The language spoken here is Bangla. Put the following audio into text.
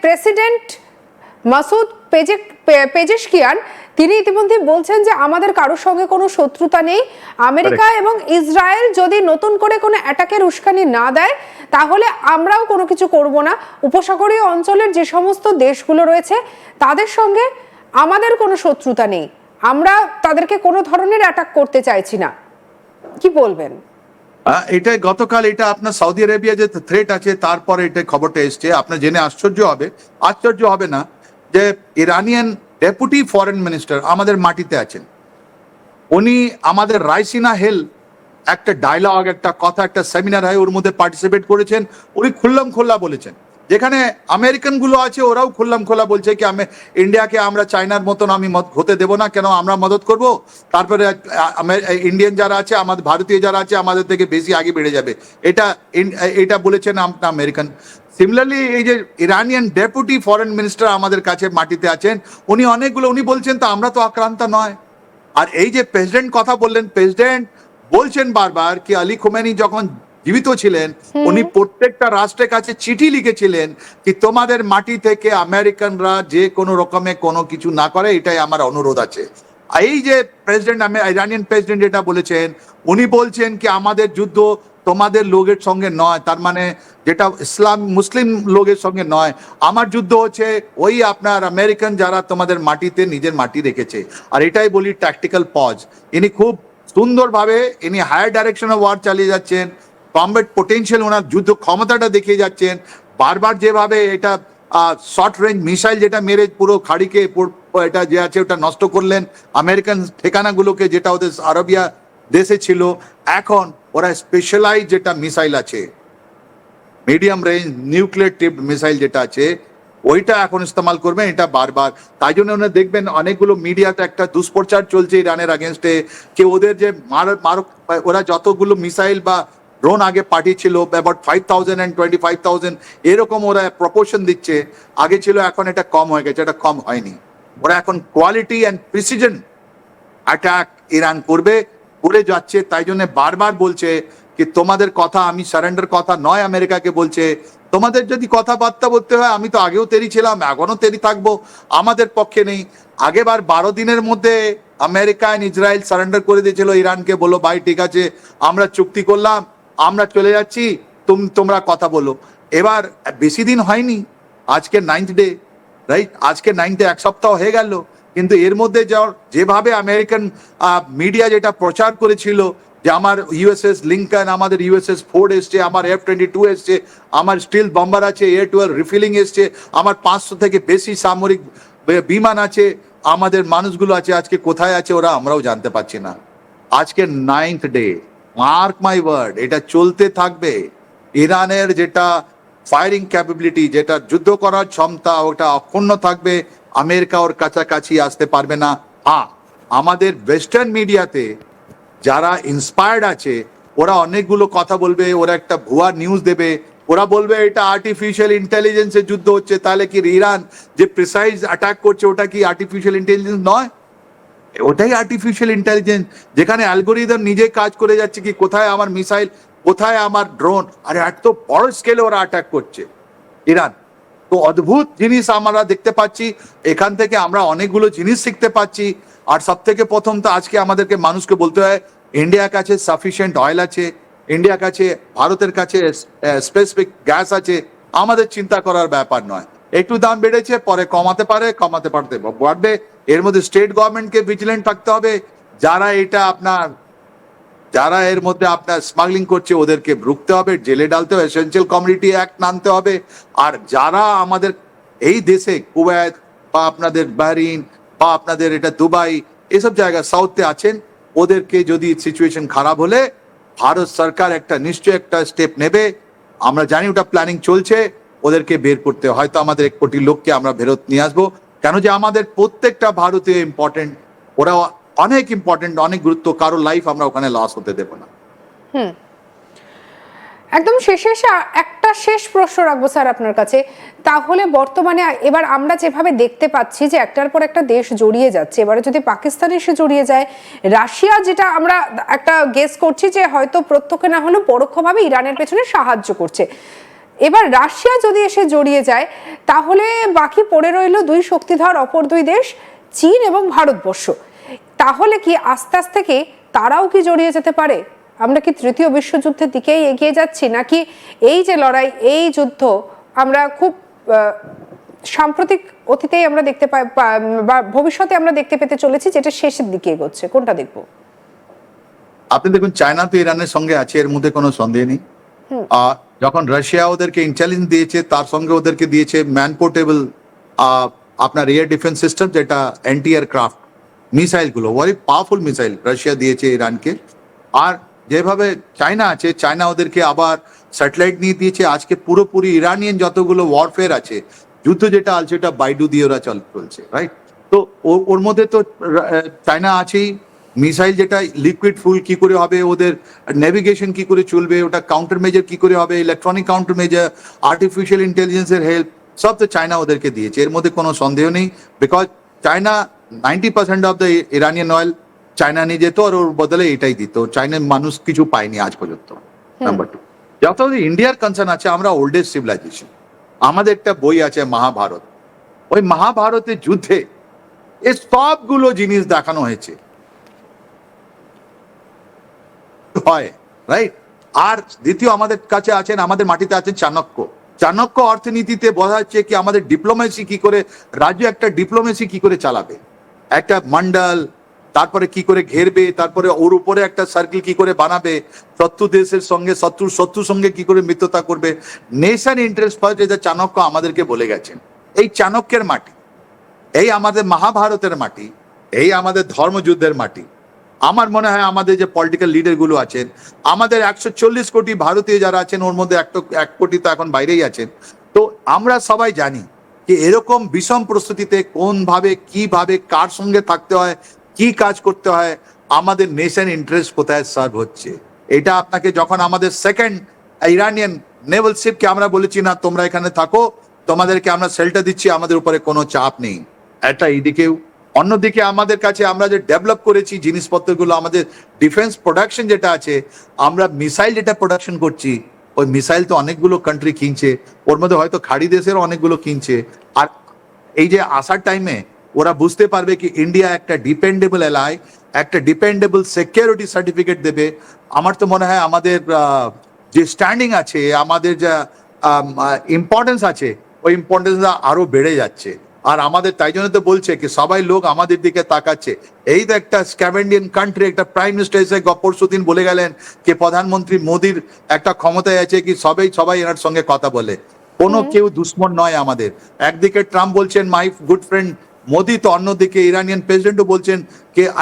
প্রেসিডেন্ট মাসুদ পেজেশকিয়ান তিনি ইতিমধ্যে বলছেন যে আমাদের কারোর সঙ্গে কোনো শত্রুতা নেই। আমেরিকা এবং ইসরায়েল যদি নতুন করে কোনো অ্যাটাকের উস্কানি না দেয় তাহলে আমরাও কোনো কিছু করব না। উপসাগরীয় অঞ্চলের যে সমস্ত দেশগুলো রয়েছে তাদের সঙ্গে আমাদের কোনো শত্রুতা নেই, আমরা তাদেরকে কোনো ধরনের অ্যাটাক করতে চাইছি না। কি বলবেন? এটাই গতকাল এটা আপনার সৌদি আরবিয়া যে থ্রেট আছে তারপরে এটা খবরটা এসছে। আপনার জেনে আশ্চর্য হবে না যে ইরানিয়ান ডেপুটি ফরেন মিনিস্টার আমাদের মাটিতে আছেন। উনি আমাদের রাইসিনা হেল একটা ডায়লগ, একটা কথা, একটা সেমিনার হয়, ওর মধ্যে পার্টিসিপেট করেছেন। উনি খুল্লাম খোল্লা বলেছেন, যেখানে আমেরিকান গুলো আছে ওরাও খুল্লাম খোল্লা বলছে কি ইন্ডিয়াকে আমরা চায়নার মতন আমি হতে দেবো না, কেন আমরা মদত করব, তারপরে ইন্ডিয়ান যারা আছে, আমাদের ভারতীয় যারা আছে আমাদের থেকে বেশি আগে বেড়ে যাবে, এটা বলেছেন আমেরিকান। সিমিলারলি এই যে ইরানিয়ান ডেপুটি ফরেন মিনিস্টার আমাদের কাছে মাটিতে আছেন, উনি বলছেন তো আমরা তো আক্রান্ত নয়। আর এই যে প্রেসিডেন্ট কথা বললেন, প্রেসিডেন্ট বলছেন বারবার কি আলী খোমেনি যখন জীবিত ছিলেন উনি প্রত্যেকটা রাষ্ট্রের কাছে চিঠি লিখেছিলেন কি তোমাদের মাটি থেকে আমেরিকানরা যে কোনো রকমে কোনো কিছু না করে, এটাই আমার অনুরোধ আছে। এই যে প্রেসিডেন্ট ইরানিয়ান প্রেসিডেন্ট এটা বলেছেন, উনি বলছেন কি আমাদের যুদ্ধ তোমাদের লোকের সঙ্গে নয়, তার মানে যেটা মুসলিম লোকের সঙ্গে নয়, আমার যুদ্ধ হচ্ছে ওই আপনার আমেরিকান যারা তোমাদের মাটিতে নিজের মাটি রেখেছে। আর এটাই বলি ট্যাকটিক্যাল পজ। ইনি খুব সুন্দরভাবে ইনি হায়ার ডাইরেকশন অফ ওয়ার চালিয়ে যাচ্ছেন, কমব্যাট পোটেনশিয়াল ওনার যুদ্ধ ক্ষমতাটা দেখিয়ে যাচ্ছেন। বারবার যেভাবে এটা শর্ট রেঞ্জ মিসাইল যেটা মেরে পুরো খাড়িকে এটা যে আছে ওটা নষ্ট করলেন, আমেরিকান ঠিকানাগুলোকে যেটা ওদের আরবিয়া দেশে ছিল, এখন ওরা স্পেশালাইজ যেটা মিসাইল আছে মিডিয়াম রেঞ্জ নিউক্লিয়ার টিপ মিসাইল যেটা আছে ওইটা এখন ইস্তেমাল করবেন। এটা বারবার তাই জন্য দেখবেন অনেকগুলো মিডিয়াতে একটা দুষ্প্রচার চলছে ইরানের আগেনস্টে যে ওদের যে ওরা যতগুলো মিসাইল বা ড্রোন আগে পাঠিয়েছিল অ্যাবাউট 5,000 and 25,000 এরকম ওরা প্রপোর্শন দিচ্ছে। আগে ছিল, এখন এটা কম হয়ে গেছে, এটা কম হয়নি। ওরা এখন quality and precision attack Iran করে যাচ্ছে। তাই জন্য বারবার বলছে কি তোমাদের কথা আমি সারেন্ডার কথা নয়, আমেরিকাকে বলছে তোমাদের যদি কথাবার্তা বলতে হয় আমি তো আগেও তেরি ছিলাম, এখনো তেরি থাকবো, আমাদের পক্ষে নেই। আগেবার 12 দিনের মধ্যে আমেরিকা এন্ড ইসরায়েল সারেন্ডার করে দিয়েছিল ইরানকে, বলো ভাই ঠিক আছে আমরা চুক্তি করলাম, আমরা চলে যাচ্ছি, তোমরা কথা বলো। এবার বেশি দিন হয়নি, আজকে 9th ডে, রাইট? আজকে 9th ডে, এক সপ্তাহ হয়ে গেল, কিন্তু এর মধ্যে যেভাবে আমেরিকান মিডিয়া যেটা প্রচার করেছিল যে আমার ইউএসএস লিঙ্কন, আমাদের ইউএসএস ফোর্ড এসছে, আমার F-22 এসছে, আমার স্টিল বম্বার আছে, A-12 রিফিলিং এসছে, আমার 500 থেকে বেশি সামরিক বিমান আছে, আমাদের মানুষগুলো আছে, আজকে কোথায় আছে ওরা আমরাও জানতে পারছি না। আজকে 9th day, mark my word, এটা চলতে থাকবে। ইরানের যেটা ফায়ারিং ক্যাপাবিলিটি, যেটা যুদ্ধ করার ক্ষমতা, ওটা অক্ষুণ্ণ থাকবে। আমেরিকা ওর কাছাকাছি আসতে পারবে না। আমাদের ওয়েস্টার্ন মিডিয়াতে যারা ইন্সপায়ার্ড আছে ওরা অনেকগুলো কথা বলবে, ওরা একটা ভুয়া নিউজ দেবে, ওরা বলবে এটা আর্টিফিশিয়াল ইন্টেলিজেন্সের যুদ্ধ হচ্ছে। তাহলে কি ইরান যে প্রিসাইজ অ্যাটাক করছে ওটা কি আর্টিফিশিয়াল ইন্টেলিজেন্স নয়? ওটাই আর্টিফিশিয়াল ইন্টেলিজেন্স, যেখানে অ্যালগোরিদম নিজে কাজ করে যাচ্ছে কি কোথায় আমার মিসাইল, কোথায় আমার ড্রোন। আর এত বড় স্কেলে ওরা অ্যাটাক করছে ইরান। তো অদ্ভুত জিনিস আমরা দেখতে পাচ্ছি, এখান থেকে আমরা অনেকগুলো জিনিস শিখতে পাচ্ছি। আর সব থেকে প্রথম তো আজকে আমাদেরকে মানুষকে বলতে হয় ইন্ডিয়ার কাছে সাফিসিয়েন্ট অয়েল আছে, ইন্ডিয়ার কাছে, ভারতের কাছে স্পেসিফিক গ্যাস আছে, আমাদের চিন্তা করার ব্যাপার নয়। একটু দাম বেড়েছে, পরে কমাতে বাড়বে। এর মধ্যে স্টেট গভর্নমেন্টকে ভিজিলেন্ট থাকতে হবে, যারা এর মধ্যে আপনার স্মাগলিং করছে ওদেরকে রুখতে হবে, জেলে ডালতে হবে, এসেনশিয়াল কমিউনিটি অ্যাক্ট আনতে হবে। আর যারা আমাদের এই দেশে কুয়েত বা আপনাদের বাহরিন বা আপনাদের এটা দুবাই এসব জায়গা সাউথে আছেন, ওদেরকে যদি সিচুয়েশন খারাপ হলে ভারত সরকার নিশ্চয়ই একটা স্টেপ নেবে। আমরা জানি ওটা প্ল্যানিং চলছে, ওদেরকে বের করতে হয়তো আমাদের 1 কোটি লোককে আমরা ফেরত নিয়ে আসবো। কেন যে আমাদের প্রত্যেকটা ভারতীয় ইম্পর্টেন্ট, ওরা অনেক ইম্পর্টেন্ট, অনেক গুরুত্ব, কারো লাইফ আমরা ওখানে লস হতে দেবো না। একদম শেষে একটা শেষ প্রশ্ন রাখবো স্যার আপনার কাছে। তাহলে বর্তমানে এবার আমরা যেভাবে দেখতে পাচ্ছি যে একটার পর একটা দেশ জড়িয়ে যাচ্ছে, এবারে যদি পাকিস্তান এসে জড়িয়ে যায়, রাশিয়া, যেটা আমরা একটা গেস করছি যে হয়তো প্রত্যক্ষ না হলেও পরোক্ষভাবে ইরানের পেছনে সাহায্য করছে, এবার রাশিয়া যদি এসে জড়িয়ে যায় তাহলে বাকি পড়ে রইল দুই শক্তিধর অপর দুই দেশ, চীন এবং ভারতবর্ষ। তাহলে কি আস্তে আস্তে কি তারাও কি জড়িয়ে যেতে পারে? আমরা কি তৃতীয় বিশ্বযুদ্ধের দিকেই এগিয়ে যাচ্ছি, নাকি এই যে লড়াই, এই যুদ্ধ আমরা খুব সাম্প্রতিক অতীতেই আমরা দেখতে পাই বা ভবিষ্যতে আমরা দেখতে পেতে চলেছি, যেটা শেষের দিকে এগোচ্ছে? কোনটা দেখবো? আপনি দেখুন, চায়না তো ইরানের সঙ্গে আছে, এর মধ্যে কোনো সন্দেহ নেই। আর যখন রাশিয়া ওদেরকে ইন্টেলিজেন্স দিয়েছে, তার সঙ্গে ওদেরকে দিয়েছে ম্যান পোর্টেবল আপনার এয়ার ডিফেন্স সিস্টেম, যেটা অ্যান্টি এয়ারক্রাফট মিসাইল গুলো, ওয়ারি পাওয়ারফুল মিসাইল রাশিয়া দিয়েছে ইরানকে। আর যেভাবে চায়না আছে, চায়না ওদেরকে আবার স্যাটেলাইট নিয়ে দিয়েছে। আজকে পুরোপুরি ইরানিয়ান যতগুলো ওয়ারফেয়ার আছে, যুদ্ধ যেটা আছে, এটা বাইডু দিয়ে ওরা চলছে, রাইট? তো ওর মধ্যে তো চায়না আছেই। মিসাইল যেটা লিকুইড ফুল কি করে হবে, ওদের নেভিগেশন কি করে চলবে, ওটা কাউন্টার মেজার কি করে হবে, ইলেকট্রনিক কাউন্টার মেজার, আর্টিফিশিয়াল ইন্টেলিজেন্সের হেল্প, সব তো চায়না ওদেরকে দিয়েছে, এর মধ্যে কোনো সন্দেহ নেই। Because China 90% of the Iranian oil China নিয়ে যেত, আর ওর বদলে এটাই দিত। চায়নার মানুষ কিছু পায়নি আজ পর্যন্ত। নাম্বার 2, যত ইন্ডিয়ার কনসার্ন আছে, আমরা ওল্ডেস্ট সিভিলাইজেশন। আমাদের একটা বই আছে মহাভারত, ওই মহাভারতের যুদ্ধে এই সবগুলো জিনিস দেখানো হয়েছে, হয়, রাইট? আর দ্বিতীয়, আমাদের কাছে আছেন, আমাদের মাটিতে আছেন চাণক্য। চাণক্য অর্থনীতিতে বোঝা যাচ্ছে কি আমাদের ডিপ্লোমেসি কি করে, রাজ্য একটা ডিপ্লোমেসি কি করে চালাবে, একটা মন্ডল, তারপরে কি করে ঘেরবে, তারপরে ওর উপরে একটা সার্কেল কি করে বানাবে, শত্রু দেশের সঙ্গে শত্রুর সঙ্গে কি করে মিত্রতা করবে, নেশন ইন্টারেস্ট ফার্স্ট, এটা চাণক্য আমাদেরকে বলে গেছেন। এই চাণক্যের মাটি, এই আমাদের মহাভারতের মাটি, এই আমাদের ধর্মযুদ্ধের মাটি। আমার মনে হয় আমাদের যে পলিটিক্যাল লিডার গুলো আছেন, আমাদের 140 কোটি ভারতীয় যারা আছেন, ওর মধ্যে 1 কোটি তো এখন বাইরেই আছেন। তো আমরা সবাই জানি যে এরকম বিষম প্রস্তুতিতে কোনভাবে, কিভাবে, কার সঙ্গে থাকতে হয়, কি কাজ করতে হয়, আমাদের নেশন ইন্টারেস্ট কোথায় সার্ভ হচ্ছে। এটা আপনাকে যখন আমাদের সেকেন্ড ইরানিয়ান নেভাল শিপকে আমরা বলেছি না তোমরা এখানে থাকো, তোমাদেরকে আমরা শেল্টার দিচ্ছি, আমাদের উপরে কোনো চাপ নেই, এটা এইদিকেও। অন্যদিকে আমাদের কাছে আমরা যে ডেভেলপ করেছি জিনিসপত্রগুলো, আমাদের ডিফেন্স প্রোডাকশন যেটা আছে, আমরা মিসাইল যেটা প্রোডাকশন করছি, ওই মিসাইল তো অনেকগুলো কান্ট্রি কিনছে, ওর মধ্যে হয়তো খাড়ি দেশেরও অনেকগুলো কিনছে। আর এই যে আসার টাইমে ওরা বুঝতে পারবে কি ইন্ডিয়া একটা ডিপেন্ডেবল এলাই, একটা ডিপেন্ডেবল সিকিউরিটি সার্টিফিকেট দেবে। আমার তো মনে হয় আমাদের যে স্ট্যান্ডিং আছে, আমাদের যা ইম্পর্টেন্স আছে, ওই ইম্পর্টেন্স আরো বেড়ে যাচ্ছে। আর আমাদের তাই জন্য তো বলছে কি সবাই লোক আমাদের দিকে তাকাচ্ছে। এই তো একটা স্ক্যাভেন্ডিয়ান কান্ট্রি, একটা প্রাইম মিনিস্টার এসে পরশুদিন বলে গেলেন কি প্রধানমন্ত্রী মোদির একটা ক্ষমতায় আছে কি সবাই এনার সঙ্গে কথা বলে, কোনো কেউ দুশ্মন নয় আমাদের। একদিকে ট্রাম্প বলছেন মাই গুড ফ্রেন্ড মোদি, তো অন্যদিকে ইরানিয়ান প্রেসিডেন্টও বলছেন কি